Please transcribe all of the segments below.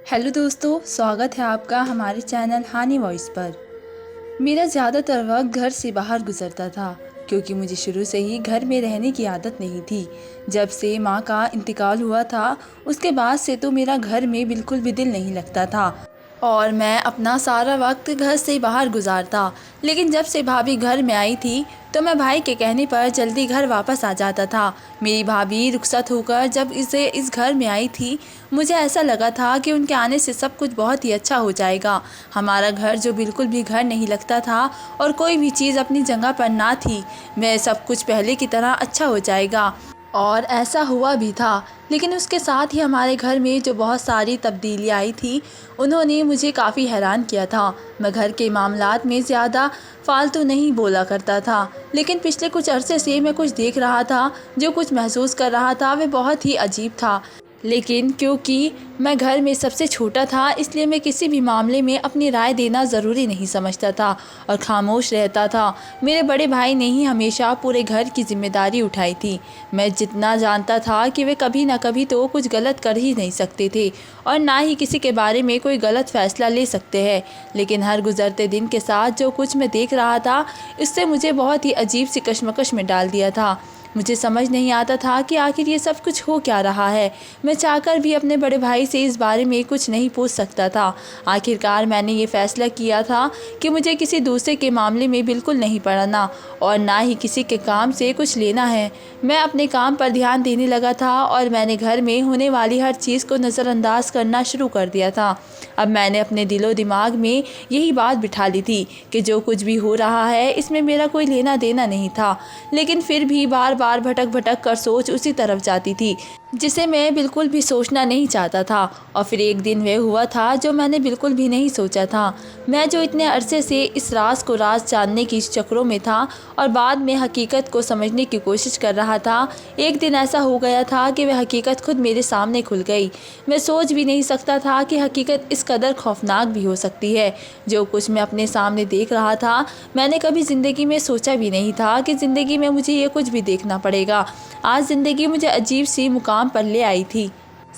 Hello दोस्तों, स्वागत है आपका हमारे चैनल हानी वॉइस पर। मेरा ज़्यादातर वक्त घर से बाहर गुजरता था क्योंकि मुझे शुरू से ही घर में रहने की आदत नहीं थी। जब से माँ का इंतकाल हुआ था उसके बाद से तो मेरा घर में बिल्कुल भी दिल नहीं लगता था और मैं अपना सारा वक्त घर से बाहर गुजारता। लेकिन जब से भाभी घर में आई थी तो मैं भाई के कहने पर जल्दी घर वापस आ जाता था। मेरी भाभी रुखसत होकर जब इस घर में आई थी मुझे ऐसा लगा था कि उनके आने से सब कुछ बहुत ही अच्छा हो जाएगा। हमारा घर जो बिल्कुल भी घर नहीं लगता था और कोई भी चीज़ अपनी जगह पर ना थी, मैं सब कुछ पहले की तरह अच्छा हो जाएगा और ऐसा हुआ भी था। लेकिन उसके साथ ही हमारे घर में जो बहुत सारी तब्दीलियाँ आई थी उन्होंने मुझे काफ़ी हैरान किया था। मैं घर के मामलात में ज़्यादा फालतू नहीं बोला करता था, लेकिन पिछले कुछ अरसे से मैं कुछ देख रहा था, जो कुछ महसूस कर रहा था वह बहुत ही अजीब था। लेकिन क्योंकि मैं घर में सबसे छोटा था इसलिए मैं किसी भी मामले में अपनी राय देना ज़रूरी नहीं समझता था और खामोश रहता था। मेरे बड़े भाई ने ही हमेशा पूरे घर की जिम्मेदारी उठाई थी। मैं जितना जानता था कि वे कभी ना कभी तो कुछ गलत कर ही नहीं सकते थे और ना ही किसी के बारे में कोई गलत फ़ैसला ले सकते हैं। लेकिन हर गुज़रते दिन के साथ जो कुछ मैं देख रहा था इससे मुझे बहुत ही अजीब सी कश्मकश में डाल दिया था। मुझे समझ नहीं आता था कि आखिर ये सब कुछ हो क्या रहा है। मैं चाहकर भी अपने बड़े भाई से इस बारे में कुछ नहीं पूछ सकता था। आखिरकार मैंने ये फ़ैसला किया था कि मुझे किसी दूसरे के मामले में बिल्कुल नहीं पड़ना और ना ही किसी के काम से कुछ लेना है। मैं अपने काम पर ध्यान देने लगा था और मैंने घर में होने वाली हर चीज़ को नज़रअंदाज करना शुरू कर दिया था। अब मैंने अपने दिलो दिमाग में यही बात बिठा ली थी कि जो कुछ भी हो रहा है इसमें मेरा कोई लेना देना नहीं था। लेकिन फिर भी बार बार भटक भटक कर सोच उसी तरफ जाती थी जिसे मैं बिल्कुल भी सोचना नहीं चाहता था। और फिर एक दिन वह हुआ था जो मैंने बिल्कुल भी नहीं सोचा था। मैं जो इतने अरसे से इस राज को राज जानने की चक्करों में था और बाद में हकीकत को समझने की कोशिश कर रहा था, एक दिन ऐसा हो गया था कि वह हकीकत खुद मेरे सामने खुल गई। मैं सोच भी नहीं सकता था कि हकीकत इस कदर खौफनाक भी हो सकती है। जो कुछ मैं अपने सामने देख रहा था मैंने कभी ज़िंदगी में सोचा भी नहीं था कि ज़िंदगी में मुझे ये कुछ भी देखना पड़ेगा। आज ज़िंदगी मुझे अजीब सी मुकाम पर ले आई थी।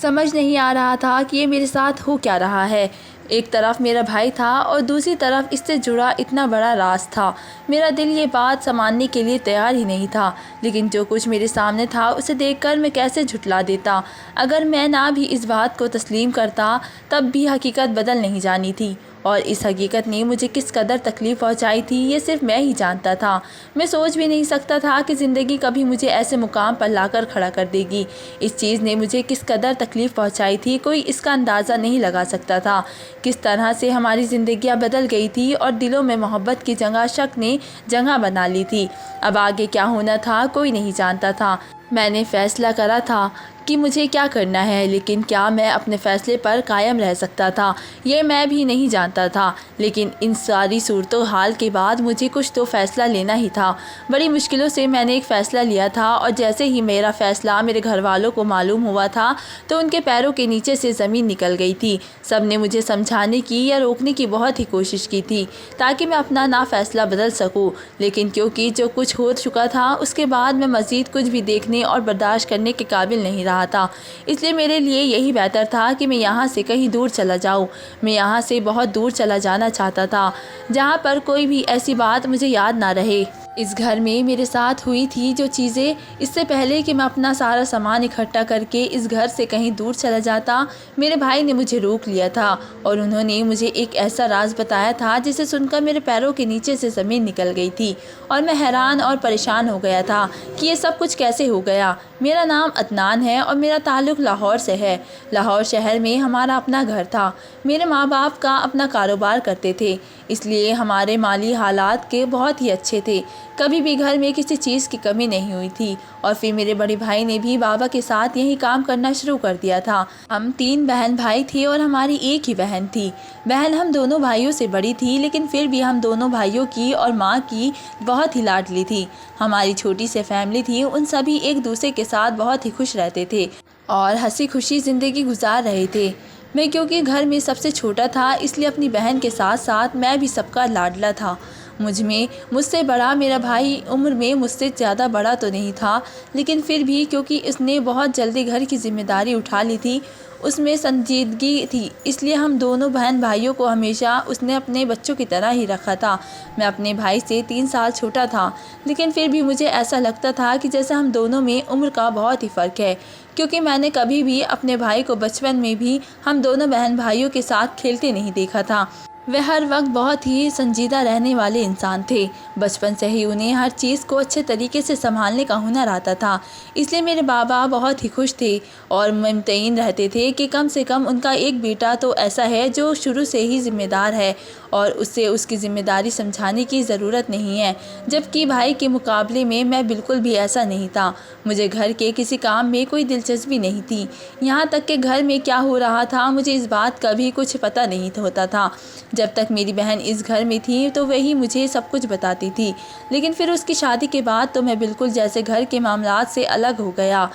समझ नहीं आ रहा था कि ये मेरे साथ हो क्या रहा है। एक तरफ मेरा भाई था और दूसरी तरफ इससे जुड़ा इतना बड़ा राज था। मेरा दिल ये बात संभालने के लिए तैयार ही नहीं था। लेकिन जो कुछ मेरे सामने था उसे देखकर मैं कैसे झुठला देता। अगर मैं ना भी इस बात को तस्लीम करता तब भी हकीकत बदल नहीं जानी थी और इस हकीकत ने मुझे किस कदर तकलीफ़ पहुंचाई थी ये सिर्फ मैं ही जानता था। मैं सोच भी नहीं सकता था कि ज़िंदगी कभी मुझे ऐसे मुकाम पर लाकर खड़ा कर देगी। इस चीज़ ने मुझे किस कदर तकलीफ़ पहुंचाई थी कोई इसका अंदाज़ा नहीं लगा सकता था। किस तरह से हमारी ज़िंदगियां बदल गई थी और दिलों में मोहब्बत की जगह शक ने जगह बना ली थी। अब आगे क्या होना था कोई नहीं जानता था। मैंने फ़ैसला करा था कि मुझे क्या करना है, लेकिन क्या मैं अपने फ़ैसले पर कायम रह सकता था ये मैं भी नहीं जानता था। लेकिन इन सारी सूरतों हाल के बाद मुझे कुछ तो फ़ैसला लेना ही था। बड़ी मुश्किलों से मैंने एक फ़ैसला लिया था और जैसे ही मेरा फ़ैसला मेरे घर वालों को मालूम हुआ था तो उनके पैरों के नीचे से ज़मीन निकल गई थी। सब ने मुझे समझाने की या रोकने की बहुत ही कोशिश की थी ताकि मैं अपना ना फ़ैसला बदल सकूँ, लेकिन क्योंकि जो कुछ हो चुका था उसके बाद मैं मज़ीद कुछ भी देखने और बर्दाश्त करने के काबिल नहीं रहा था। इसलिए मेरे लिए यही बेहतर था कि मैं यहाँ से कहीं दूर चला जाऊँ। मैं यहाँ से बहुत दूर चला जाना चाहता था जहाँ पर कोई भी ऐसी बात मुझे याद ना रहे। इस घर में मेरे साथ हुई थी जो चीज़ें, इससे पहले कि मैं अपना सारा सामान इकट्ठा करके इस घर से कहीं दूर चला जाता, मेरे भाई ने मुझे रोक लिया था और उन्होंने मुझे एक ऐसा राज बताया था जिसे सुनकर मेरे पैरों के नीचे से ज़मीन निकल गई थी और मैं हैरान और परेशान हो गया था कि ये सब कुछ कैसे हो गया। मेरा नाम अदनान है और मेरा ताल्लुक़ लाहौर से है। लाहौर शहर में हमारा अपना घर था। मेरे माँ बाप का अपना कारोबार करते थे, इसलिए हमारे माली हालात के बहुत ही अच्छे थे। कभी भी घर में किसी चीज़ की कमी नहीं हुई थी। और फिर मेरे बड़े भाई ने भी बाबा के साथ यही काम करना शुरू कर दिया था। हम 3 बहन भाई थे और हमारी एक ही बहन थी। बहन हम दोनों भाइयों से बड़ी थी, लेकिन फिर भी हम दोनों भाइयों की और माँ की बहुत ही लाडली थी। हमारी छोटी सी फैमिली थी, उन सभी एक दूसरे के साथ बहुत ही खुश रहते थे और हंसी खुशी ज़िंदगी गुजार रहे थे। मैं क्योंकि घर में सबसे छोटा था इसलिए अपनी बहन के साथ साथ मैं भी सबका लाडला था। मुझसे बड़ा मेरा भाई उम्र में मुझसे ज़्यादा बड़ा तो नहीं था, लेकिन फिर भी क्योंकि उसने बहुत जल्दी घर की जिम्मेदारी उठा ली थी उसमें संजीदगी थी, इसलिए हम दोनों बहन भाइयों को हमेशा उसने अपने बच्चों की तरह ही रखा था। मैं अपने भाई से 3 साल छोटा था, लेकिन फिर भी मुझे ऐसा लगता था कि जैसे हम दोनों में उम्र का बहुत ही फ़र्क है, क्योंकि मैंने कभी भी अपने भाई को बचपन में भी हम दोनों बहन भाइयों के साथ खेलते नहीं देखा था। वे हर वक्त बहुत ही संजीदा रहने वाले इंसान थे। बचपन से ही उन्हें हर चीज़ को अच्छे तरीके से संभालने का हुनर आता था, इसलिए मेरे बाबा बहुत ही खुश थे और मुतमईन रहते थे कि कम से कम उनका एक बेटा तो ऐसा है जो शुरू से ही ज़िम्मेदार है और उससे उसकी ज़िम्मेदारी समझाने की ज़रूरत नहीं है। जबकि भाई के मुकाबले में मैं बिल्कुल भी ऐसा नहीं था। मुझे घर के किसी काम में कोई दिलचस्पी नहीं थी, यहाँ तक कि घर में क्या हो रहा था मुझे इस बात का भी कुछ पता नहीं होता था। जब तक मेरी बहन इस घर में थी तो वही मुझे सब कुछ बताती थी, लेकिन फिर उसकी शादी के बाद तो मैं बिल्कुल जैसे घर के मामलात से अलग हो गया।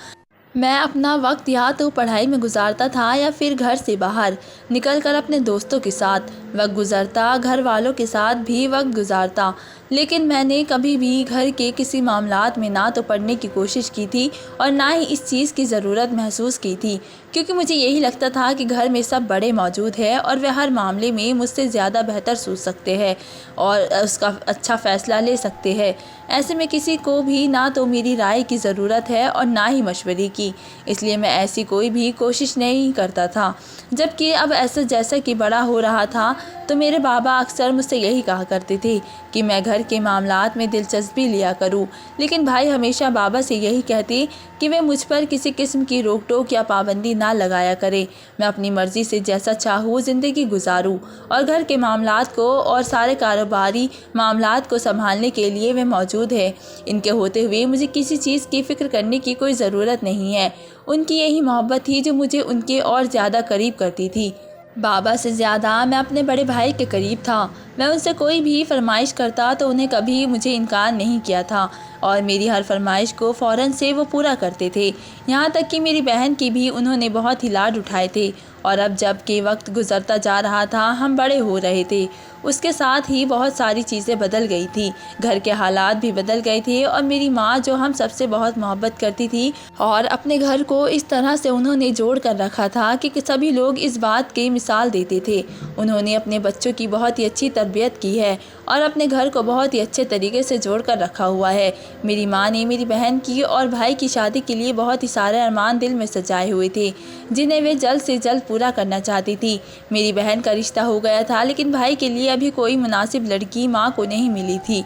मैं अपना वक्त या तो पढ़ाई में गुजारता था या फिर घर से बाहर निकलकर अपने दोस्तों के साथ वक्त गुजारता, घर वालों के साथ भी वक्त गुजारता। लेकिन मैंने कभी भी घर के किसी मामलात में ना तो पढ़ने की कोशिश की थी और ना ही इस चीज़ की ज़रूरत महसूस की थी, क्योंकि मुझे यही लगता था कि घर में सब बड़े मौजूद हैं और वे हर मामले में मुझसे ज़्यादा बेहतर सोच सकते हैं और उसका अच्छा फ़ैसला ले सकते हैं। ऐसे में किसी को भी ना तो मेरी राय की ज़रूरत है और ना ही मशवरे की, इसलिए मैं ऐसी कोई भी कोशिश नहीं करता था। जबकि अब ऐसा जैसा कि बड़ा हो रहा था तो मेरे बाबा अक्सर मुझसे यही कहा करते थे कि मैं घर के मामलात में दिलचस्पी लिया करूं, लेकिन भाई हमेशा बाबा से यही कहते कि वे मुझ पर किसी किस्म की रोक टोक या पाबंदी ना लगाया करें। मैं अपनी मर्ज़ी से जैसा चाहूँ ज़िंदगी गुजारूँ और घर के मामलात को और सारे कारोबारी मामलात को संभालने के लिए वे मौजूद है। इनके होते हुए मुझे किसी चीज़ की फ़िक्र करने की कोई ज़रूरत नहीं है। उनकी यही मोहब्बत थी जो मुझे उनके और ज़्यादा करीब करती थी। बाबा से ज़्यादा मैं अपने बड़े भाई के करीब था। मैं उनसे कोई भी फरमाइश करता तो उन्हें कभी मुझे इनकार नहीं किया था और मेरी हर फरमाइश को फ़ौरन से वो पूरा करते थे। यहाँ तक कि मेरी बहन की भी उन्होंने बहुत ही लाड उठाए थे और अब जब के वक्त गुज़रता जा रहा था, हम बड़े हो रहे थे, उसके साथ ही बहुत सारी चीज़ें बदल गई थी। घर के हालात भी बदल गए थे और मेरी माँ जो हम सबसे बहुत मोहब्बत करती थी और अपने घर को इस तरह से उन्होंने जोड़ कर रखा था कि सभी लोग इस बात की मिसाल देते थे। उन्होंने अपने बच्चों की बहुत ही अच्छी तरबियत की है और अपने घर को बहुत ही अच्छे तरीके से जोड़ कर रखा हुआ है। मेरी माँ ने मेरी बहन की और भाई की शादी के लिए बहुत ही सारे अरमान दिल में सजाए हुए थे, जिन्हें वे जल्द से जल्द पूरा करना चाहती थी। मेरी बहन का रिश्ता हो गया था, लेकिन भाई के लिए अभी कोई मुनासिब लड़की माँ को नहीं मिली थी।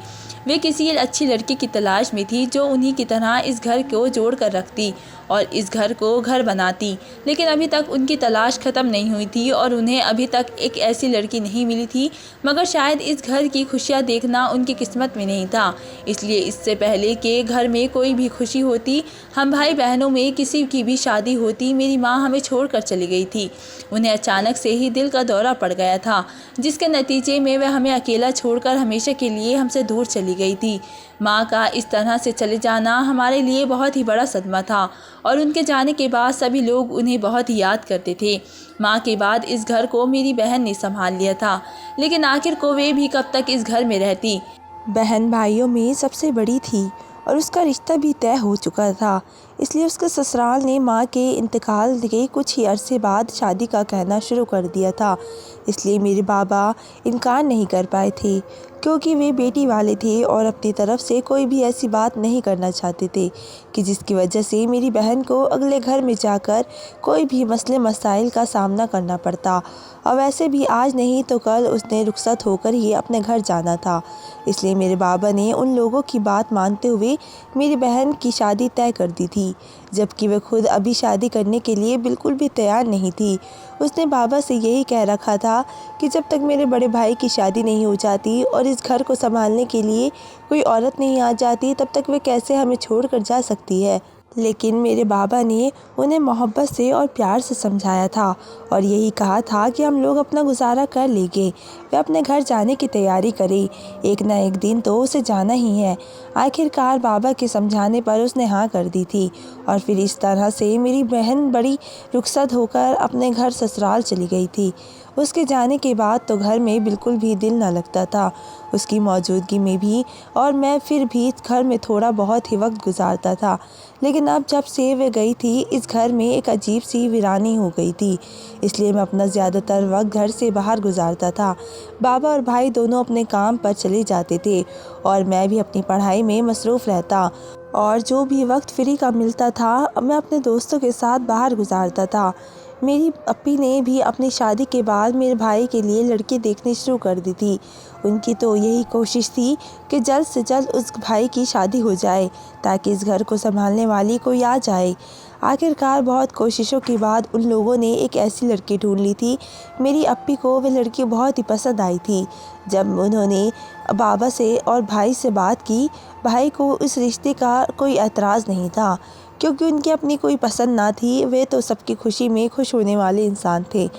वे किसी अच्छी लड़की की तलाश में थी जो उन्हीं की तरह इस घर को जोड़ कर रखती और इस घर को घर बनाती, लेकिन अभी तक उनकी तलाश ख़त्म नहीं हुई थी और उन्हें अभी तक एक ऐसी लड़की नहीं मिली थी। मगर शायद इस घर की खुशियाँ देखना उनकी किस्मत में नहीं था, इसलिए इससे पहले कि घर में कोई भी खुशी होती, हम भाई बहनों में किसी की भी शादी होती, मेरी माँ हमें छोड़कर चली गई थी। उन्हें अचानक से ही दिल का दौरा पड़ गया था, जिसके नतीजे में वह हमें अकेला छोड़कर हमेशा के लिए हमसे दूर चली गई थी। माँ का इस तरह से चले जाना हमारे लिए बहुत ही बड़ा सदमा था और उनके जाने के बाद सभी लोग उन्हें बहुत ही याद करते थे। माँ के बाद इस घर को मेरी बहन ने संभाल लिया था, लेकिन आखिर को वे भी कब तक इस घर में रहती। बहन भाइयों में सबसे बड़ी थी और उसका रिश्ता भी तय हो चुका था, इसलिए उसके ससुराल ने माँ के इंतकाल के कुछ ही अरसे बाद शादी का कहना शुरू कर दिया था। इसलिए मेरे बाबा इनकार नहीं कर पाए थे, क्योंकि वे बेटी वाले थे और अपनी तरफ से कोई भी ऐसी बात नहीं करना चाहते थे कि जिसकी वजह से मेरी बहन को अगले घर में जाकर कोई भी मसले मसाइल का सामना करना पड़ता। और वैसे भी आज नहीं तो कल उसने रुखसत होकर ही अपने घर जाना था, इसलिए मेरे बाबा ने उन लोगों की बात मानते हुए मेरी बहन की शादी तय कर दी थी, जबकि वह खुद अभी शादी करने के लिए बिल्कुल भी तैयार नहीं थी। उसने बाबा से यही कह रखा था कि जब तक मेरे बड़े भाई की शादी नहीं हो जाती और इस घर को संभालने के लिए कोई औरत नहीं आ जाती, तब तक वे कैसे हमें छोड़कर जा सकती है। लेकिन मेरे बाबा ने उन्हें मोहब्बत से और प्यार से समझाया था और यही कहा था कि हम लोग अपना गुजारा कर लेंगे, वे अपने घर जाने की तैयारी करें, एक ना एक दिन तो उसे जाना ही है। आखिरकार बाबा के समझाने पर उसने हाँ कर दी थी और फिर इस तरह से मेरी बहन बड़ी रुखसत होकर अपने घर ससुराल चली गई थी। उसके जाने के बाद तो घर में बिल्कुल भी दिल न लगता था, उसकी मौजूदगी में भी, और मैं फिर भी घर में थोड़ा बहुत ही वक्त गुजारता था। लेकिन अब जब से वे गई थी, इस घर में एक अजीब सी वीरानी हो गई थी, इसलिए मैं अपना ज़्यादातर वक्त घर से बाहर गुजारता था। बाबा और भाई दोनों अपने काम पर चले जाते थे और मैं भी अपनी पढ़ाई में मसरूफ़ रहता, और जो भी वक्त फ्री का मिलता था मैं अपने दोस्तों के साथ बाहर गुजारता था। मेरी अप्पी ने भी अपनी शादी के बाद मेरे भाई के लिए लड़की देखनी शुरू कर दी थी। उनकी तो यही कोशिश थी कि जल्द से जल्द उस भाई की शादी हो जाए ताकि इस घर को संभालने वाली कोई आ जाए। आखिरकार बहुत कोशिशों के बाद उन लोगों ने एक ऐसी लड़की ढूंढ ली थी। मेरी अप्पी को वह लड़की बहुत ही पसंद आई थी। जब उन्होंने बाबा से और भाई से बात की, भाई को इस रिश्ते का कोई एतराज़ नहीं था, क्योंकि उनकी अपनी कोई पसंद ना थी। वे तो सबकी खुशी में खुश होने वाले इंसान थे।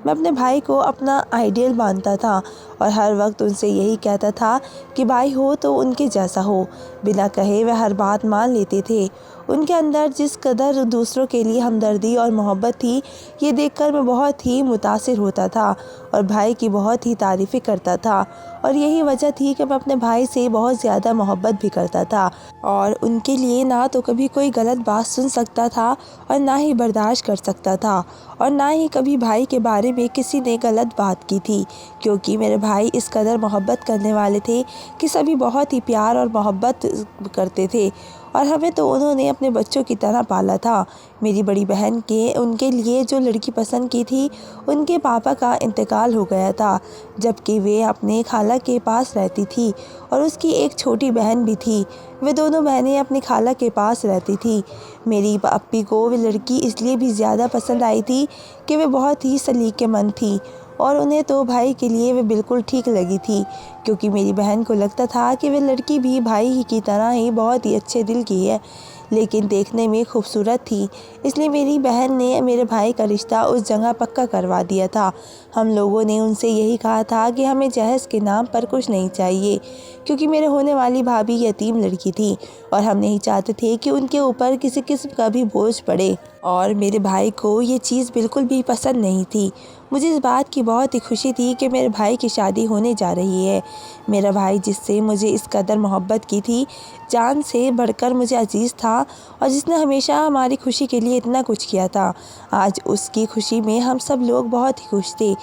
मैं अपने भाई को अपना आइडियल मानता था और हर वक्त उनसे यही कहता था कि भाई हो तो उनके जैसा हो। बिना कहे वह हर बात मान लेते थे। उनके अंदर जिस कदर दूसरों के लिए हमदर्दी और मोहब्बत थी, ये देखकर मैं बहुत ही मुतासिर होता था और भाई की बहुत ही तारीफ़ें करता था। और यही वजह थी कि मैं अपने भाई से बहुत ज़्यादा मोहब्बत भी करता था और उनके लिए ना तो कभी कोई गलत बात सुन सकता था और ना ही बर्दाश्त कर सकता था, और ना ही कभी भाई के बारे में किसी ने गलत बात की थी, क्योंकि मेरे भाई इस कदर मोहब्बत करने वाले थे कि सभी बहुत ही प्यार और मोहब्बत करते थे और हमें तो उन्होंने अपने बच्चों की तरह पाला था। मेरी बड़ी बहन के उनके लिए जो लड़की पसंद की थी, उनके पापा का इंतकाल हो गया था, जबकि वे अपने खाला के पास रहती थी और उसकी एक छोटी बहन भी थी। वे दोनों बहनें अपनी खाला के पास रहती थी। मेरी अप्पी को वे लड़की इसलिए भी ज़्यादा पसंद आई थी कि वे बहुत ही सलीकेमंद थी और उन्हें तो भाई के लिए वे बिल्कुल ठीक लगी थी, क्योंकि मेरी बहन को लगता था कि वे लड़की भी भाई ही की तरह ही बहुत ही अच्छे दिल की है, लेकिन देखने में खूबसूरत थी। इसलिए मेरी बहन ने मेरे भाई का रिश्ता उस जगह पक्का करवा दिया था। हम लोगों ने उनसे यही कहा था कि हमें जहेज़ के नाम पर कुछ नहीं चाहिए, क्योंकि मेरे होने वाली भाभी यतीम लड़की थी और हम नहीं चाहते थे कि उनके ऊपर किसी किस्म का भी बोझ पड़े, और मेरे भाई को ये चीज़ बिल्कुल भी पसंद नहीं थी। मुझे इस बात की बहुत ही खुशी थी कि मेरे भाई की शादी होने जा रही है। मेरा भाई जिससे मुझे इस कदर मोहब्बत की थी, जान से बढ़कर मुझे अजीज़ था और जिसने हमेशा हमारी खुशी के लिए इतना कुछ किया था, आज उसकी खुशी में हम सब लोग बहुत ही खुश थे।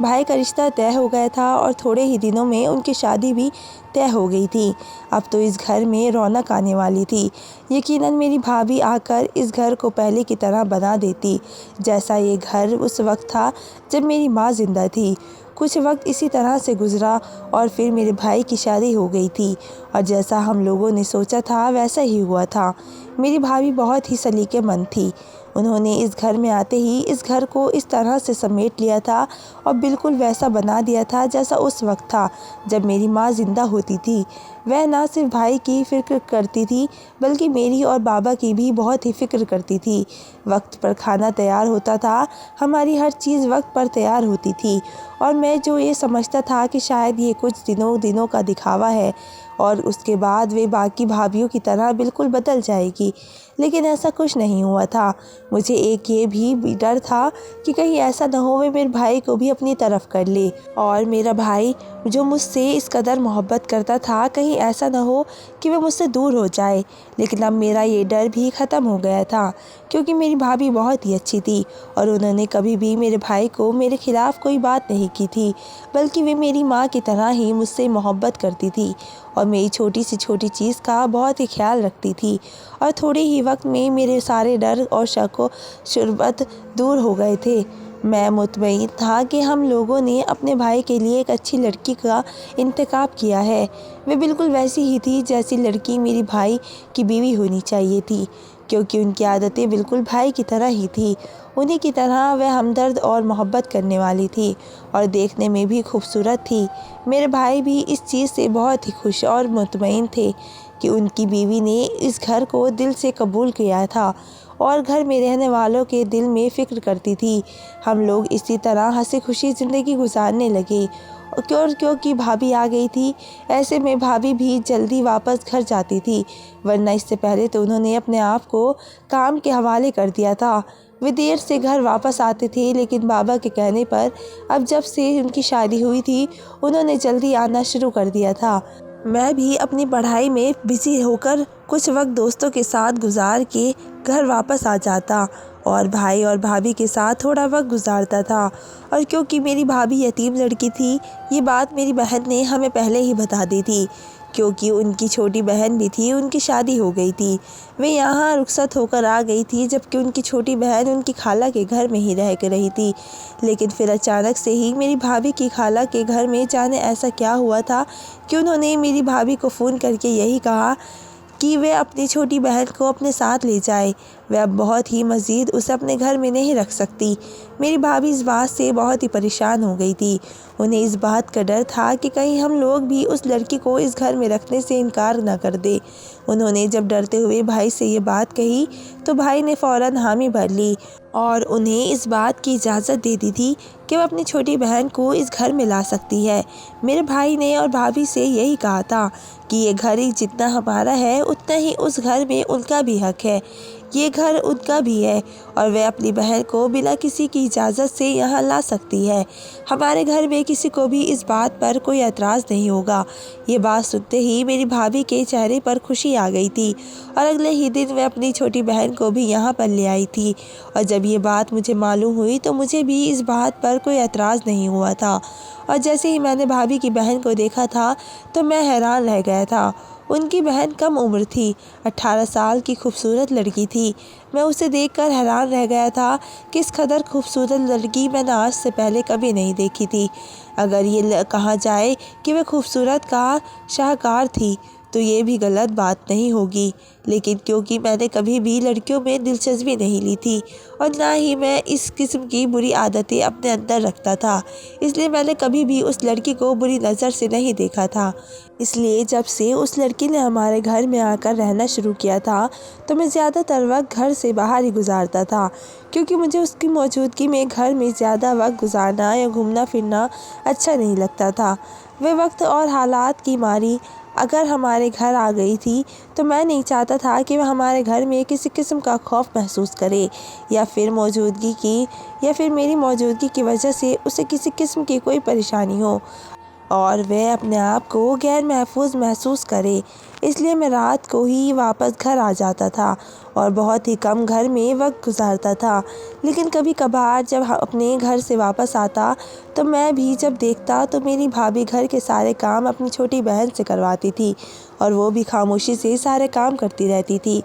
भाई का रिश्ता तय हो गया था और थोड़े ही दिनों में उनकी शादी भी तय हो गई थी। अब तो इस घर में रौनक आने वाली थी। यकीनन मेरी भाभी आकर इस घर को पहले की तरह बना देती, जैसा ये घर उस वक्त था जब मेरी माँ ज़िंदा थी। कुछ वक्त इसी तरह से गुज़रा और फिर मेरे भाई की शादी हो गई थी और जैसा हम लोगों ने सोचा था वैसा ही हुआ था। मेरी भाभी बहुत ही सलीकेमंद थी। उन्होंने इस घर में आते ही इस घर को इस तरह से समेट लिया था और बिल्कुल वैसा बना दिया था जैसा उस वक्त था जब मेरी माँ ज़िंदा होती थी। वह ना सिर्फ भाई की फ़िक्र करती थी, बल्कि मेरी और बाबा की भी बहुत ही फ़िक्र करती थी। वक्त पर खाना तैयार होता था, हमारी हर चीज़ वक्त पर तैयार होती थी, और मैं जो ये समझता था कि शायद ये कुछ दिनों का दिखावा है और उसके बाद वे बाकी भाभीयों की तरह बिल्कुल बदल जाएगी, लेकिन ऐसा कुछ नहीं हुआ था। मुझे एक ये भी डर था कि कहीं ऐसा न हो वे मेरे भाई को भी अपनी तरफ कर ले, और मेरा भाई जो मुझसे इस कदर मोहब्बत करता था, कहीं ऐसा न हो कि वह मुझसे दूर हो जाए। लेकिन अब मेरा ये डर भी ख़त्म हो गया था, क्योंकि मेरी भाभी बहुत ही अच्छी थी और उन्होंने कभी भी मेरे भाई को मेरे ख़िलाफ़ कोई बात नहीं की थी, बल्कि वे मेरी माँ की तरह ही मुझसे मोहब्बत करती थी और मेरी छोटी से छोटी चीज़ का बहुत ही ख्याल रखती थी। और थोड़े ही वक्त में मेरे सारे डर और शक व शुबहत दूर हो गए थे। मैं मुतमईन था कि हम लोगों ने अपने भाई के लिए एक अच्छी लड़की का इंतखाब किया है। वे बिल्कुल वैसी ही थी जैसी लड़की मेरी भाई की बीवी होनी चाहिए थी, क्योंकि उनकी आदतें बिल्कुल भाई की तरह ही थी। उन्हीं की तरह वह हमदर्द और मोहब्बत करने वाली थी और देखने में भी खूबसूरत थी। मेरे भाई भी इस चीज़ से बहुत ही खुश और मुतमईन थे कि उनकी बीवी ने इस घर को दिल से कबूल किया था और घर में रहने वालों के दिल में फ़िक्र करती थी। हम लोग इसी तरह हंसी खुशी ज़िंदगी गुजारने लगे, और क्योंकि भाभी आ गई थी, ऐसे में भाभी भी जल्दी वापस घर जाती थी, वरना इससे पहले तो उन्होंने अपने आप को काम के हवाले कर दिया था। वे देर से घर वापस आते थे, लेकिन बाबा के कहने पर अब जब से उनकी शादी हुई थी उन्होंने जल्दी आना शुरू कर दिया था। मैं भी अपनी पढ़ाई में बिजी होकर कुछ वक्त दोस्तों के साथ गुजार के घर वापस आ जाता और भाई और भाभी के साथ थोड़ा वक्त गुजारता था। और क्योंकि मेरी भाभी यतीम लड़की थी, ये बात मेरी बहन ने हमें पहले ही बता दी थी, क्योंकि उनकी छोटी बहन भी थी, उनकी शादी हो गई थी। वे यहाँ रुखसत होकर आ गई थी, जबकि उनकी छोटी बहन उनकी खाला के घर में ही रह कर रही थी। लेकिन फिर अचानक से ही मेरी भाभी की खाला के घर में जाने ऐसा क्या हुआ था कि उन्होंने मेरी भाभी को फ़ोन करके यही कहा कि वे अपनी छोटी बहन को अपने साथ ले जाए। वे अब बहुत ही मज़ीद उसे अपने घर में नहीं रख सकती। मेरी भाभी इस बात से बहुत ही परेशान हो गई थी। उन्हें इस बात का डर था कि कहीं हम लोग भी उस लड़की को इस घर में रखने से इनकार न कर दे। उन्होंने जब डरते हुए भाई से ये बात कही तो भाई ने फ़ौरन हामी भर ली और उन्हें इस बात की इजाज़त दे दी थी कि वह अपनी छोटी बहन को इस घर में ला सकती है। मेरे भाई ने और भाभी से यही कहा था कि ये घर ही जितना हमारा है उतना ही उस घर में उनका भी हक है। ये घर उनका भी है और वह अपनी बहन को बिना किसी की इजाज़त से यहाँ ला सकती है। हमारे घर में किसी को भी इस बात पर कोई एतराज़ नहीं होगा। ये बात सुनते ही मेरी भाभी के चेहरे पर खुशी आ गई थी और अगले ही दिन वह अपनी छोटी बहन को भी यहाँ पर ले आई थी। और जब ये बात मुझे मालूम हुई तो मुझे भी इस बात पर कोई एतराज़ नहीं हुआ था। और जैसे ही मैंने भाभी की बहन को देखा था तो मैं हैरान रह गया था। उनकी बहन कम उम्र थी, 18 साल की खूबसूरत लड़की थी। मैं उसे देखकर हैरान रह गया था कि इस कदर खूबसूरत लड़की मैंने आज से पहले कभी नहीं देखी थी। अगर ये कहा जाए कि वह खूबसूरत का शाहकार थी तो ये भी गलत बात नहीं होगी, लेकिन क्योंकि मैंने कभी भी लड़कियों में दिलचस्पी नहीं ली थी और ना ही मैं इस किस्म की बुरी आदतें अपने अंदर रखता था, इसलिए मैंने कभी भी उस लड़की को बुरी नज़र से नहीं देखा था। इसलिए जब से उस लड़की ने हमारे घर में आकर रहना शुरू किया था तो मैं ज़्यादातर वक्त घर से बाहर ही गुजारता था, क्योंकि मुझे उसकी मौजूदगी में घर में ज़्यादा वक्त गुजारना या घूमना फिरना अच्छा नहीं लगता था। वे वक्त और हालात की मारी अगर हमारे घर आ गई थी तो मैं नहीं चाहता था कि वह हमारे घर में किसी किस्म का खौफ महसूस करे या फिर मेरी मौजूदगी की वजह से उसे किसी किस्म की कोई परेशानी हो और वह अपने आप को गैर महफूज महसूस करे। इसलिए मैं रात को ही वापस घर आ जाता था और बहुत ही कम घर में वक्त गुजारता था। लेकिन कभी कभार जब अपने घर से वापस आता तो मैं भी जब देखता तो मेरी भाभी घर के सारे काम अपनी छोटी बहन से करवाती थी और वो भी खामोशी से सारे काम करती रहती थी।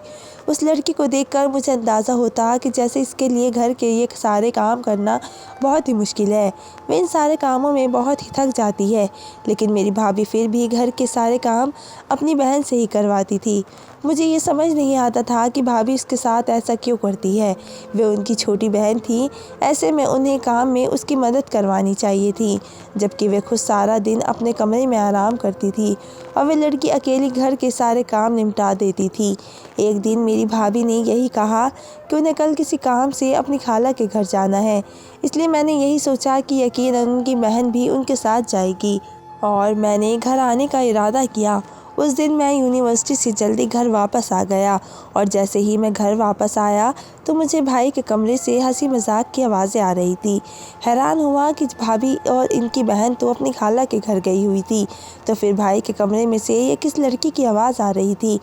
उस लड़की को देखकर मुझे अंदाज़ा होता कि जैसे इसके लिए घर के ये सारे काम करना बहुत ही मुश्किल है। वे इन सारे कामों में बहुत ही थक जाती है, लेकिन मेरी भाभी फिर भी घर के सारे काम अपनी बहन से ही करवाती थी। मुझे ये समझ नहीं आता था कि भाभी उसके साथ ऐसा क्यों करती है। वे उनकी छोटी बहन थी, ऐसे में उन्हें काम में उसकी मदद करवानी चाहिए थी, जबकि वे खुद सारा दिन अपने कमरे में आराम करती थी और वे लड़की अकेली घर के सारे काम निपटा देती थी। एक दिन मेरी भाभी ने यही कहा कि उन्हें कल किसी काम से अपनी खाला के घर जाना है, इसलिए मैंने यही सोचा कि यकीनन उनकी बहन भी उनके साथ जाएगी और मैंने घर आने का इरादा किया। उस दिन मैं यूनिवर्सिटी से जल्दी घर वापस आ गया और जैसे ही मैं घर वापस आया तो मुझे भाई के कमरे से हंसी मजाक की आवाज़ें आ रही थी। हैरान हुआ कि भाभी और इनकी बहन तो अपनी खाला के घर गई हुई थी, तो फिर भाई के कमरे में से ये किस लड़की की आवाज़ आ रही थी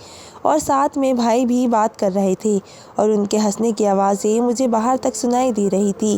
और साथ में भाई भी बात कर रहे थे और उनके हंसने की आवाज़ें मुझे बाहर तक सुनाई दे रही थी।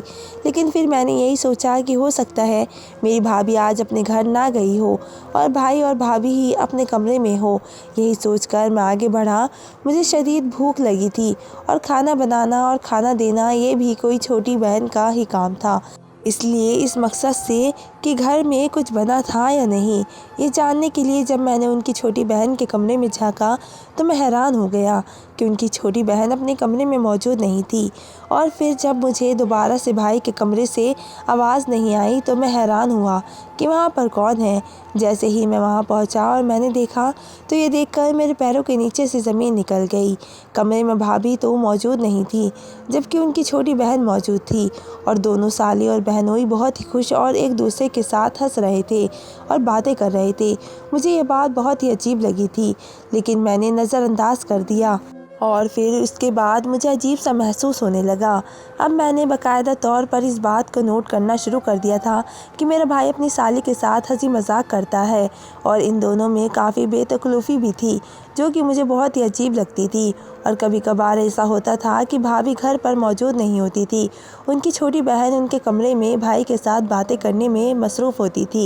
लेकिन फिर मैंने यही सोचा कि हो सकता है मेरी भाभी आज अपने घर ना गई हो और भाई और भाभी ही अपने कमरे में हो। यही सोचकर मैं आगे बढ़ा। मुझे शदीद भूख लगी थी और खाना बनाना और खाना देना ये भी कोई छोटी बहन का ही काम था, इसलिए इस मकसद से कि घर में कुछ बना था या नहीं, ये जानने के लिए जब मैंने उनकी छोटी बहन के कमरे में झांका तो मैं हैरान हो गया कि उनकी छोटी बहन अपने कमरे में मौजूद नहीं थी। और फिर जब मुझे दोबारा से भाई के कमरे से आवाज़ नहीं आई तो मैं हैरान हुआ कि वहाँ पर कौन है। जैसे ही मैं वहाँ पहुँचा और मैंने देखा तो ये देखकर मेरे पैरों के नीचे से ज़मीन निकल गई। कमरे में भाभी तो मौजूद नहीं थी, जबकि उनकी छोटी बहन मौजूद थी और दोनों साली और बहनोई बहुत ही खुश और एक दूसरे के साथ हंस रहे थे और बातें कर रहे थे। मुझे ये बात बहुत ही अजीब लगी थी, लेकिन मैंने नज़रअंदाज कर दिया। और फिर उसके बाद मुझे अजीब सा महसूस होने लगा। अब मैंने बाकायदा तौर पर इस बात को नोट करना शुरू कर दिया था कि मेरा भाई अपनी साली के साथ हंसी मजाक करता है और इन दोनों में काफ़ी बेतकल्लुफ़ी भी थी, जो कि मुझे बहुत ही अजीब लगती थी। और कभी कभार ऐसा होता था कि भाभी घर पर मौजूद नहीं होती थी। उनकी छोटी बहन उनके कमरे में भाई के साथ बातें करने में मसरूफ़ होती थी।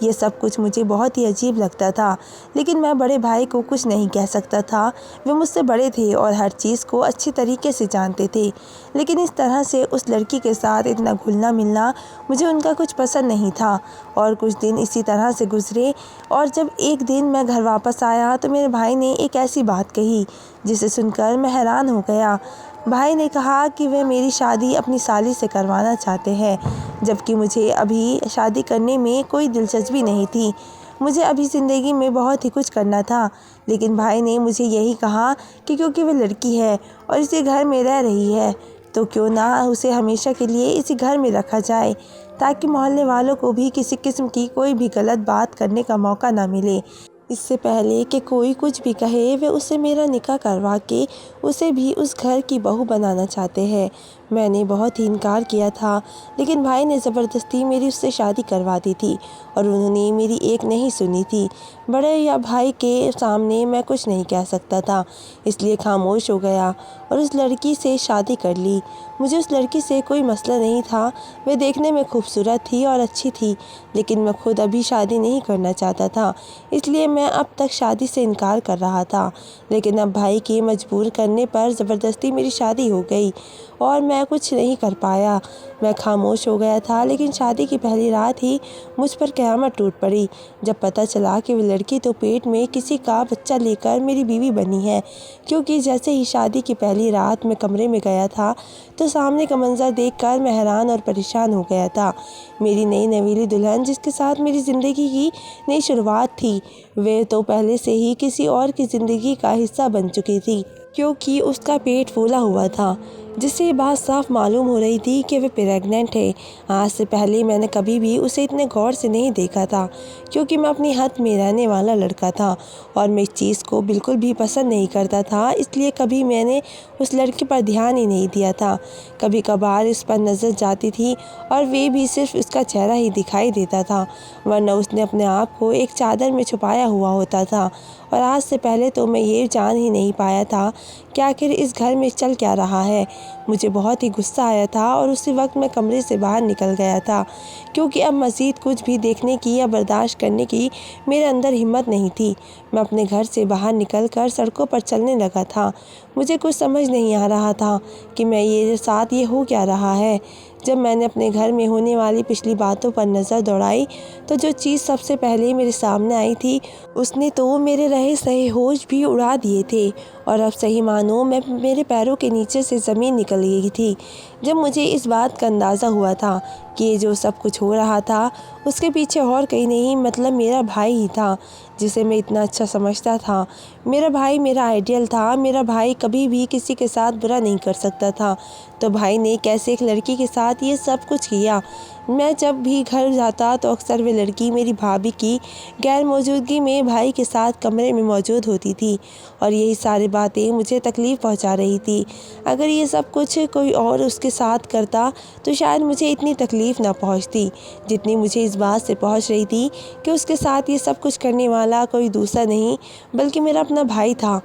ये सब कुछ मुझे बहुत ही अजीब लगता था, लेकिन मैं बड़े भाई को कुछ नहीं कह सकता था। वे मुझसे बड़े थे और हर चीज़ को अच्छी तरीके से जानते थे, लेकिन इस तरह से उस लड़की के साथ इतना घुलना मिलना मुझे उनका कुछ पसंद नहीं था। और कुछ दिन इसी तरह से गुजरे और जब एक दिन मैं घर वापस आया तो मेरे भाई ने एक ऐसी बात कही जिसे सुनकर मैं हैरान हो गया। भाई ने कहा कि वे मेरी शादी अपनी साली से करवाना चाहते हैं, जबकि मुझे अभी शादी करने में कोई दिलचस्पी नहीं थी। मुझे अभी ज़िंदगी में बहुत ही कुछ करना था, लेकिन भाई ने मुझे यही कहा कि क्योंकि वह लड़की है और इसी घर में रह रही है, तो क्यों ना उसे हमेशा के लिए इसी घर में रखा जाए, ताकि मोहल्ले वालों को भी किसी किस्म की कोई भी गलत बात करने का मौका ना मिले। इससे पहले कि कोई कुछ भी कहे, वे उससे मेरा निकाह करवा के उसे भी उस घर की बहू बनाना चाहते हैं। मैंने बहुत ही इनकार किया था, लेकिन भाई ने ज़बरदस्ती मेरी उससे शादी करवा दी थी और उन्होंने मेरी एक नहीं सुनी थी। बड़े या भाई के सामने मैं कुछ नहीं कह सकता था, इसलिए खामोश हो गया और उस लड़की से शादी कर ली। मुझे उस लड़की से कोई मसला नहीं था, वह देखने में खूबसूरत थी और अच्छी थी, लेकिन मैं खुद अभी शादी नहीं करना चाहता था, इसलिए मैं अब तक शादी से इनकार कर रहा था। लेकिन अब भाई के मजबूर करने पर ज़बरदस्ती मेरी शादी हो गई और मैं कुछ नहीं कर पाया। मैं खामोश हो गया था, लेकिन शादी की पहली रात ही मुझ पर क़यामत टूट पड़ी जब पता चला कि वो लड़की तो पेट में किसी का बच्चा लेकर मेरी बीवी बनी है। क्योंकि जैसे ही शादी की पहली रात मैं कमरे में गया था तो सामने का मंजर देखकर मैं हैरान और परेशान हो गया था। मेरी नई नवीली दुल्हन, जिसके साथ मेरी ज़िंदगी की नई शुरुआत थी, वे तो पहले से ही किसी और की ज़िंदगी का हिस्सा बन चुकी थी, क्योंकि उसका पेट फूला हुआ था, जिससे ये बात साफ मालूम हो रही थी कि वे प्रेग्नेंट है। आज से पहले मैंने कभी भी उसे इतने गौर से नहीं देखा था, क्योंकि मैं अपनी हद में रहने वाला लड़का था और मैं इस चीज़ को बिल्कुल भी पसंद नहीं करता था, इसलिए कभी मैंने उस लड़की पर ध्यान ही नहीं दिया था। कभी कभार इस पर नज़र जाती थी और वे भी सिर्फ उसका चेहरा ही दिखाई देता था, वरना उसने अपने आप को एक चादर में छुपाया हुआ होता था। और आज से पहले तो मैं ये जान ही नहीं पाया था कि आखिर इस घर में चल क्या रहा है। मुझे बहुत ही गुस्सा आया था और उसी वक्त मैं कमरे से बाहर निकल गया था, क्योंकि अब मज़ीद कुछ भी देखने की या बर्दाश्त करने की मेरे अंदर हिम्मत नहीं थी। मैं अपने घर से बाहर निकलकर सड़कों पर चलने लगा था। मुझे कुछ समझ नहीं आ रहा था कि मेरे साथ ये हो क्या रहा है। जब मैंने अपने घर में होने वाली पिछली बातों पर नज़र दौड़ाई तो जो चीज़ सबसे पहले मेरे सामने आई थी, उसने तो मेरे रहे सहे होश भी उड़ा दिए थे और अब सही मानो मैं मेरे पैरों के नीचे से ज़मीन निकल गई थी। जब मुझे इस बात का अंदाज़ा हुआ था कि ये जो सब कुछ हो रहा था उसके पीछे और कहीं नहीं, मतलब मेरा भाई ही था, जिसे मैं इतना अच्छा समझता था। मेरा भाई मेरा आइडियल था। मेरा भाई कभी भी किसी के साथ बुरा नहीं कर सकता था, तो भाई ने कैसे एक लड़की के साथ ये सब कुछ किया। मैं जब भी घर जाता तो अक्सर वे लड़की मेरी भाभी की गैर मौजूदगी में भाई के साथ कमरे में मौजूद होती थी और यही सारी बातें मुझे तकलीफ़ पहुंचा रही थी। अगर ये सब कुछ कोई और उसके साथ करता तो शायद मुझे इतनी तकलीफ़ ना पहुंचती जितनी मुझे इस बात से पहुंच रही थी कि उसके साथ ये सब कुछ करने वाला कोई दूसरा नहीं बल्कि मेरा अपना भाई था,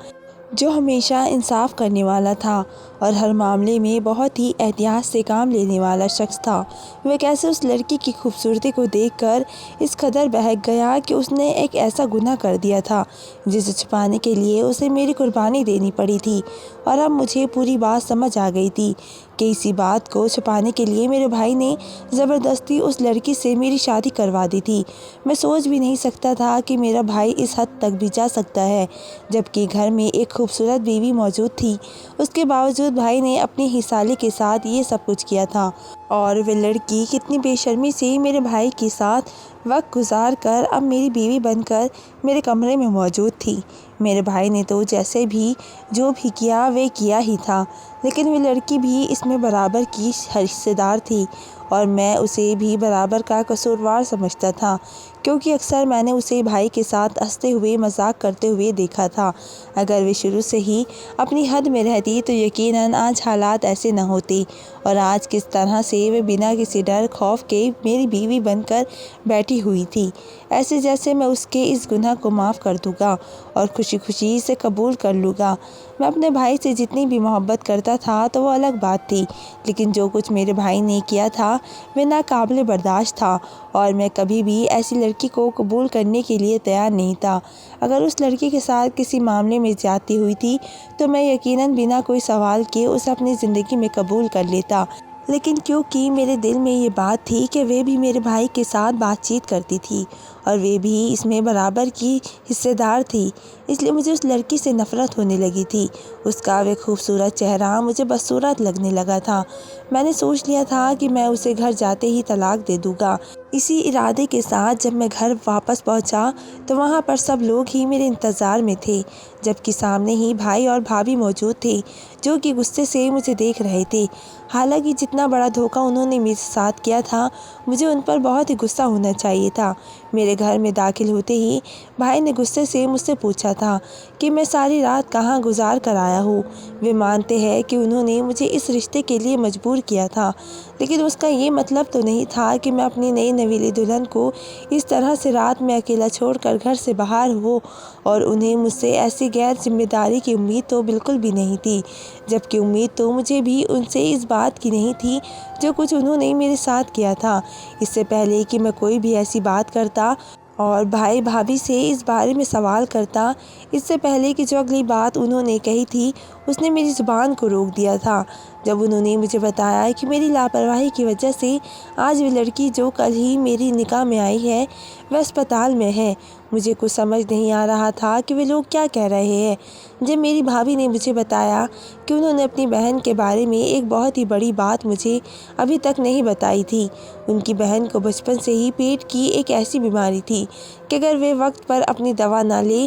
जो हमेशा इंसाफ करने वाला था और हर मामले में बहुत ही एहतियात से काम लेने वाला शख्स था। वह कैसे उस लड़की की खूबसूरती को देखकर इस कदर बहक गया कि उसने एक ऐसा गुनाह कर दिया था जिसे छुपाने के लिए उसे मेरी कुर्बानी देनी पड़ी थी। और अब मुझे पूरी बात समझ आ गई थी कि इसी बात को छुपाने के लिए मेरे भाई ने ज़बरदस्ती उस लड़की से मेरी शादी करवा दी थी। मैं सोच भी नहीं सकता था कि मेरा भाई इस हद तक भी जा सकता है, जबकि घर में एक खूबसूरत बीवी मौजूद थी। उसके बावजूद भाई ने अपनी ही साली के साथ ये सब कुछ किया था और वह लड़की कितनी बेशर्मी से मेरे भाई के साथ वक्त गुजार कर अब मेरी बीवी बनकर मेरे कमरे में मौजूद थी। मेरे भाई ने तो जैसे भी जो भी किया वे किया ही था, लेकिन वह लड़की भी इसमें बराबर की हिस्सेदार थी। और मैं उसे भी बराबर का कसूरवार समझता था, क्योंकि अक्सर मैंने उसे भाई के साथ हंसते हुए मजाक करते हुए देखा था। अगर वे शुरू से ही अपनी हद में रहती तो यकीनन आज हालात ऐसे न होते, और आज किस तरह से वे बिना किसी डर खौफ के मेरी बीवी बनकर बैठी हुई थी, ऐसे जैसे मैं उसके इस गुनाह को माफ़ कर दूंगा और खुशी खुशी इसे कबूल कर लूँगा। मैं अपने भाई से जितनी भी मोहब्बत करता था तो वो अलग बात थी, लेकिन जो कुछ मेरे भाई ने किया था वह नाकाबिले बर्दाश्त था, और मैं कभी भी ऐसी लड़की को कबूल करने के लिए तैयार नहीं था। अगर उस लड़की के साथ किसी मामले में ज्यादती हुई थी तो मैं यकीनन बिना कोई सवाल किए उसे अपनी ज़िंदगी में कबूल कर लेता, लेकिन क्योंकि मेरे दिल में ये बात थी कि वे भी मेरे भाई के साथ बातचीत करती थी और वे भी इसमें बराबर की हिस्सेदार थी, इसलिए मुझे उस लड़की से नफ़रत होने लगी थी। उसका वे खूबसूरत चेहरा मुझे बदसूरत लगने लगा था। मैंने सोच लिया था कि मैं उसे घर जाते ही तलाक दे दूँगा। इसी इरादे के साथ जब मैं घर वापस पहुंचा तो वहां पर सब लोग ही मेरे इंतज़ार में थे, जबकि सामने ही भाई और भाभी मौजूद थे जो कि गुस्से से मुझे देख रहे थे। हालांकि जितना बड़ा धोखा उन्होंने मेरे साथ किया था, मुझे उन पर बहुत ही गुस्सा होना चाहिए था। मेरे घर में दाखिल होते ही भाई ने गुस्से से मुझसे पूछा था कि मैं सारी रात कहाँ गुजार कर आया हूँ। वे मानते हैं कि उन्होंने मुझे इस रिश्ते के लिए मजबूर किया था, लेकिन उसका ये मतलब तो नहीं था कि मैं अपनी नई नवीली दुल्हन को इस तरह से रात में अकेला छोड़कर घर से बाहर हो, और उन्हें मुझसे ऐसी गैर जिम्मेदारी की उम्मीद तो बिल्कुल भी नहीं थी, जबकि उम्मीद तो मुझे भी उनसे इस बात की नहीं थी जो कुछ उन्होंने मेरे साथ किया था। इससे पहले कि मैं कोई भी ऐसी बात करता और भाई भाभी से इस बारे में सवाल करता, इससे पहले कि जो अगली बात उन्होंने कही थी उसने मेरी ज़ुबान को रोक दिया था, जब उन्होंने मुझे बताया कि मेरी लापरवाही की वजह से आज वे लड़की जो कल ही मेरी निकाह में आई है वह अस्पताल में है। मुझे कुछ समझ नहीं आ रहा था कि वे लोग क्या कह रहे हैं। जब मेरी भाभी ने मुझे बताया कि उन्होंने अपनी बहन के बारे में एक बहुत ही बड़ी बात मुझे अभी तक नहीं बताई थी। उनकी बहन को बचपन से ही पेट की एक ऐसी बीमारी थी कि अगर वे वक्त पर अपनी दवा ना ले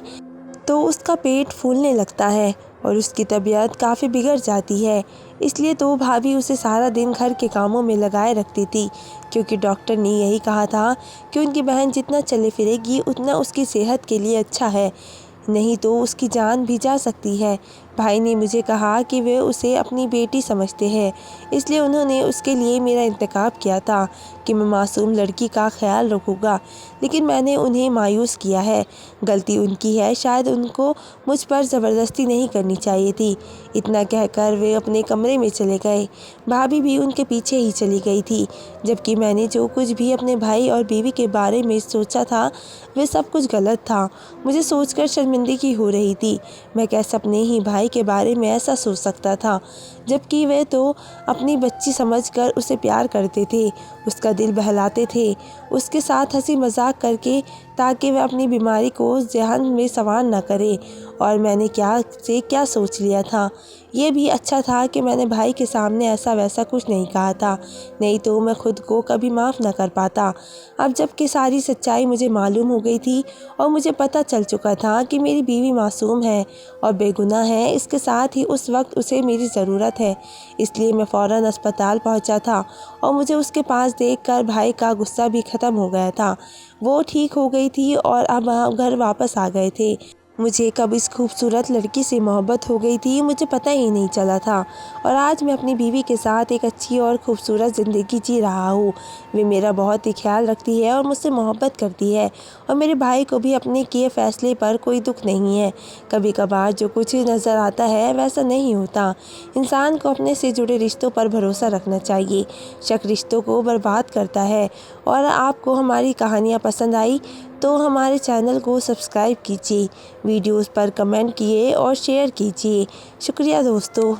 तो उसका पेट फूलने लगता है और उसकी तबीयत काफ़ी बिगड़ जाती है। इसलिए तो भाभी उसे सारा दिन घर के कामों में लगाए रखती थी, क्योंकि डॉक्टर ने यही कहा था कि उनकी बहन जितना चले फिरेगी उतना उसकी सेहत के लिए अच्छा है, नहीं तो उसकी जान भी जा सकती है। भाई ने मुझे कहा कि वे उसे अपनी बेटी समझते हैं, इसलिए उन्होंने उसके लिए मेरा इंतखाब किया था कि मैं मासूम लड़की का ख्याल रखूँगा, लेकिन मैंने उन्हें मायूस किया है। गलती उनकी है, शायद उनको मुझ पर ज़बरदस्ती नहीं करनी चाहिए थी। इतना कहकर वे अपने कमरे में चले गए। भाभी भी उनके पीछे ही चली गई थी, जबकि मैंने जो कुछ भी अपने भाई और बीवी के बारे में सोचा था वह सब कुछ गलत था। मुझे सोचकर शर्मिंदगी हो रही थी। मैं कैसे अपने ही भाई के बारे में ऐसा सोच सकता था, जबकि वे तो अपनी बच्ची समझकर उसे प्यार करते थे, उसका दिल बहलाते थे, उसके साथ हंसी मजाक करके, ताकि वह अपनी बीमारी को ज़हन में सवार न करे। और मैंने क्या से क्या सोच लिया था। ये भी अच्छा था कि मैंने भाई के सामने ऐसा वैसा कुछ नहीं कहा था, नहीं तो मैं खुद को कभी माफ़ न कर पाता। अब जबकि सारी सच्चाई मुझे मालूम हो गई थी और मुझे पता चल चुका था कि मेरी बीवी मासूम है और बेगुनाह है, इसके साथ ही उस वक्त उसे मेरी ज़रूरत है, इसलिए मैं फ़ौरन अस्पताल पहुंचा था और मुझे उसके पास देखकर भाई का गुस्सा भी ख़त्म हो गया था। वो ठीक हो गई थी और अब हम घर वापस आ गए थे। मुझे कब इस खूबसूरत लड़की से मोहब्बत हो गई थी मुझे पता ही नहीं चला था, और आज मैं अपनी बीवी के साथ एक अच्छी और खूबसूरत ज़िंदगी जी रहा हूँ। वे मेरा बहुत ही ख्याल रखती है और मुझसे मोहब्बत करती है, और मेरे भाई को भी अपने किए फ़ैसले पर कोई दुख नहीं है। कभी कभार जो कुछ नज़र आता है वैसा नहीं होता। इंसान को अपने से जुड़े रिश्तों पर भरोसा रखना चाहिए। शक रिश्तों को बर्बाद करता है। और आपको हमारी कहानियाँ पसंद आई तो हमारे चैनल को सब्सक्राइब कीजिए, वीडियोस पर कमेंट किए और शेयर कीजिए। शुक्रिया दोस्तों।